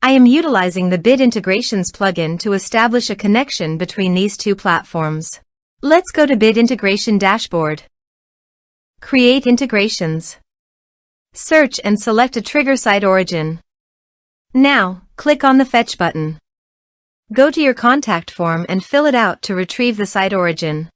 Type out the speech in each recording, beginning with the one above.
I am utilizing the Bit Integrations plugin to establish a connection between these two platforms. Let's go to Bit Integration Dashboard. Create integrations. Search and select a trigger SiteOrigin. Now, click on the Fetch button. Go to your contact form and fill it out to retrieve the SiteOrigin.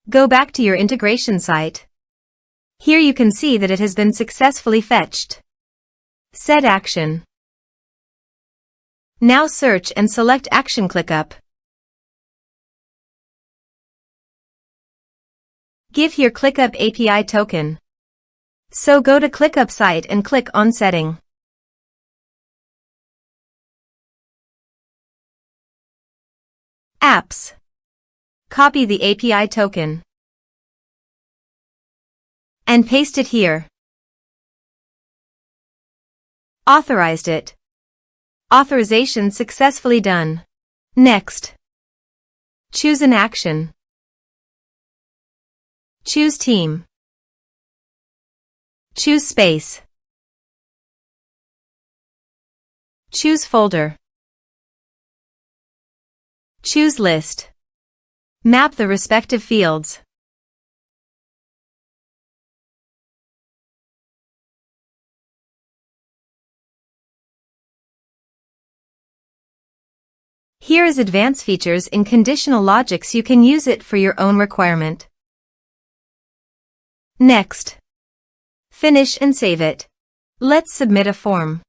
Go back to your integration site. Here you can see that it has been successfully fetched. Set action. Now search and select Action ClickUp. Give here ClickUp API token. So go to ClickUp site and click on Setting. Apps. Copy the API token and paste it here. Authorized it. Authorization successfully done. Next. Choose an action. Choose team. Choose space. Choose folder. Choose list. Map the respective fields. Here is advanced features in conditional logics. You can use it for your own requirement. Next. Finish and save it. Let's submit a form.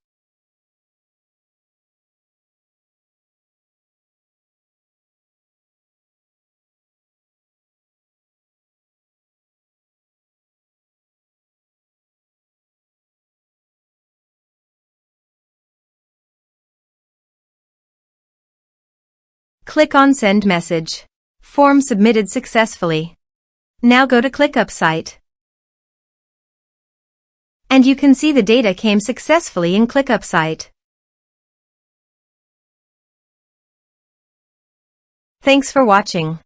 Click on Send Message. Form submitted successfully. Now go to ClickUp site. And you can see the data came successfully in ClickUp site. Thanks for watching.